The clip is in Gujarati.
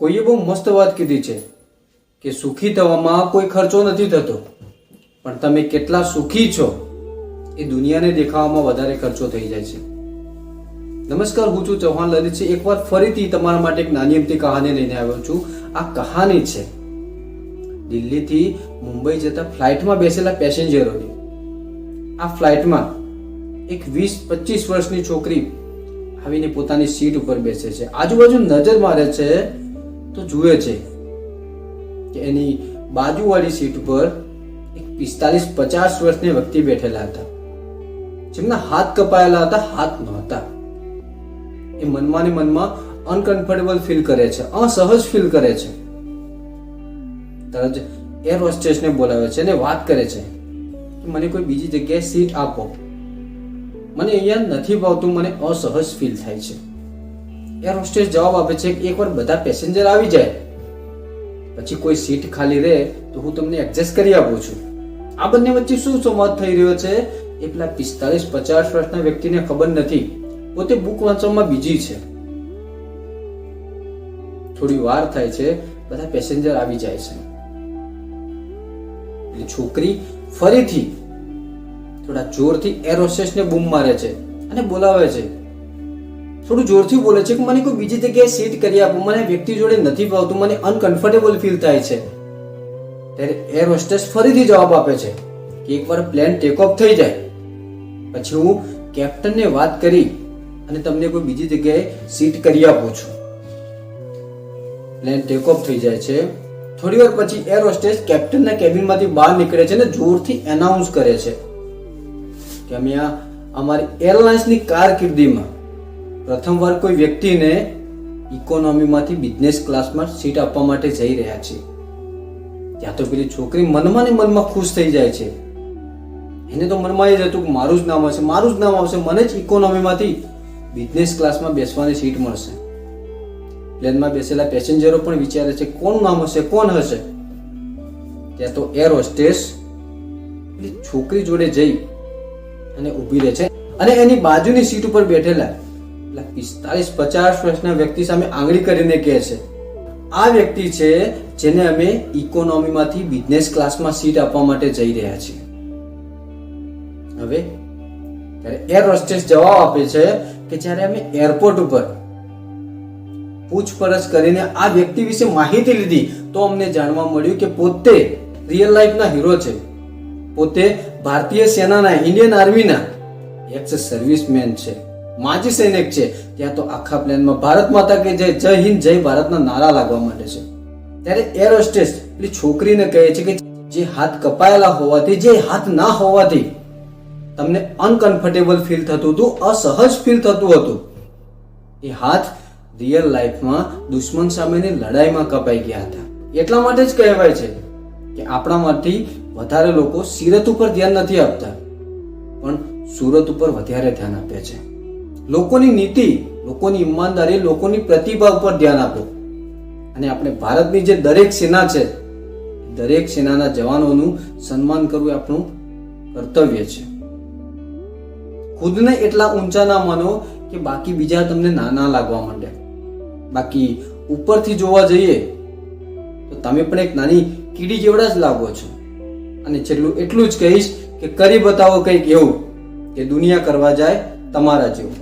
કોઈએ બહુ મસ્ત વાત કીધી છે કે સુખી થવામાં કોઈ ખર્ચો નથી થતો, પણ તમે કેટલા સુખી છો એ દુનિયાને દેખાવામાં વધારે ખર્ચો થઈ જાય છે. નમસ્કાર, હું છું ચૌહાણ લલિત. એકવાર ફરીથી તમારા માટે એક નાની અમથી કહાની લઈને આવ્યો છું. આ કહાની છે દિલ્હીથી મુંબઈ જતા ફ્લાઇટમાં બેસેલા પેસેન્જરોની. આ ફ્લાઇટમાં એક 20-25 વર્ષની છોકરી આવીને પોતાની સીટ ઉપર બેસે છે. આજુબાજુ નજર મારે છે તો જુએ છે કે એની બાજુવાળી સીટ પર એક 45-50 વર્ષની વ્યક્તિ બેઠેલા હતા, જેમના હાથ કપાયેલા હતા, હાથ નહોતા. એ મનમાં ને મનમાં અનકમ્ફર્ટેબલ ફીલ કરે છે, અસહજ ફીલ કરે છે. તરત એર હોસ્ટેસને બોલાવે છે અને વાત કરે છે કે મને કોઈ બીજી જગ્યાએ સીટ આપો, મને અહીંયા નથી ભાવતું, મને અસહજ ફીલ થાય છે. એર હોસ્ટેસ જવાબ આપે છે કે એકવાર બધા પેસેન્જર આવી જાય પછી કોઈ સીટ ખાલી રહે તો હું તમને એડજસ્ટ કરી આપું છું. આ બંને વચ્ચે શું સંવાદ થઈ રહ્યો છે એ પેલા 45-50 વર્ષના વ્યક્તિને ખબર નથી. પોતે બુક વાંચવામાં બીજી છે. થોડી વાર થાય છે, બધા પેસેન્જર આવી જાય છે. એટલે છોકરી ફરીથી થોડા જોરથી એર હોસ્ટેસને બૂમ મારે છે અને બોલાવે છે. થોડું જોરથી બોલે છે કે મને કોઈ બીજી જગ્યાએ સીટ કરી આપો, મને વ્યક્તિ જોડે નથી ભાવતું, મને અનકમ્ફર્ટેબલ ફીલ થાય છે. ત્યારે એર હોસ્ટેસ ફરીથી જવાબ આપે છે કે એકવાર પ્લેન ટેક ઓફ થઈ જાય પછી હું કેપ્ટનને વાત કરી અને તમને કોઈ બીજી જગ્યાએ સીટ કરી આપું છું. પ્લેન ટેક ઓફ થઈ જાય છે. થોડી વાર પછી એર હોસ્ટેસ કેપ્ટનના કેબિનમાંથી બહાર નીકળે છે અને જોરથી એનાઉન્સ કરે છે કે અમે અમારી એરલાઇન્સની કારકિર્દીમાં પ્રથમવાર કોઈ વ્યક્તિને ઇકોનોમીમાંથી બિઝનેસ ક્લાસમાં સીટ આપવા માટે જઈ રહ્યા છીએ. ત્યાં તો પેલી છોકરી મનમાં ને મનમાં ખુશ થઈ જાય છે. એને તો મનમાં એ જ હતું કે મારું જ નામ હશે, મારું જ નામ આવશે, મને જ ઇકોનોમીમાંથી બિઝનેસ ક્લાસમાં બેસવાની સીટ મળશે. પ્લેનમાં બેસેલા પેસેન્જરો પણ વિચારે છે કોનું નામ હશે, કોણ હશે. ત્યાં તો એર હોસ્ટેસ પેલી છોકરી જોડે જઈ અને ઊભી રહે છે અને એની બાજુની સીટ ઉપર બેઠેલા 45-50 વર્ષના વ્યક્તિ સામે આંગળી કરીને કહે છે આ વ્યક્તિ છે જેને અમે ઇકોનોમીમાંથી બિઝનેસ ક્લાસમાં સીટ આપવા માટે જઈ રહ્યા છીએ. હવે ત્યારે એર હોસ્ટેસ જવાબ આપે છે કે જ્યારે અમે એરપોર્ટ ઉપર પૂછપરછ કરીને આ વ્યક્તિ વિશે માહિતી લીધી તો અમને જાણવા મળ્યું કે પોતે રિયલ લાઈફના હીરો છે, પોતે ભારતીય સેનાના, ઇન્ડિયન આર્મીના એક્સ સર્વિસમેન છે, માજી સૈનિક છે. ત્યાં તો આખા પ્લેનમાં ભારત માતા કે જય હિન્દ, જય ભારતના નારા લાગવા માટે છે. ત્યારે એર હોસ્ટેસ પેલી છોકરીને કહે છે કે જે હાથ કપાયેલા હોવાથી, જે હાથ ના હોવાથી તમને અનકમ્ફર્ટેબલ ફીલ થતું હતું, અસહજ ફીલ થતું હતું, એ હાથ રિયલ લાઈફમાં દુશ્મન સામેની લડાઈમાં કપાઈ ગયા હતા. એટલા માટે જ કહેવાય છે કે આપણામાંથી વધારે લોકો સીરત ઉપર ધ્યાન નથી આપતા, પણ સુરત ઉપર વધારે ધ્યાન આપે છે. લોકોની નીતિ, લોકોની ઈમાનદારી, લોકોની પ્રતિભા ઉપર ધ્યાન આપો. અને આપણે ભારતની જે દરેક સેના છે, દરેક સેનાના જવાનોનું સન્માન કરવું એ આપણું કર્તવ્ય છે. ખુદને એટલા ઊંચા ના માનો કે બાકી બીજા તમને નાના લાગવા માંડે. બાકી ઉપરથી જોવા જઈએ તો તમે પણ એક નાની કીડી જેવડા જ લાગો છો. અને છેલ્લું એટલું જ કહીશ કે કરી બતાવો કંઈક એવું કે દુનિયા કરવા જાય તમારા જેવું.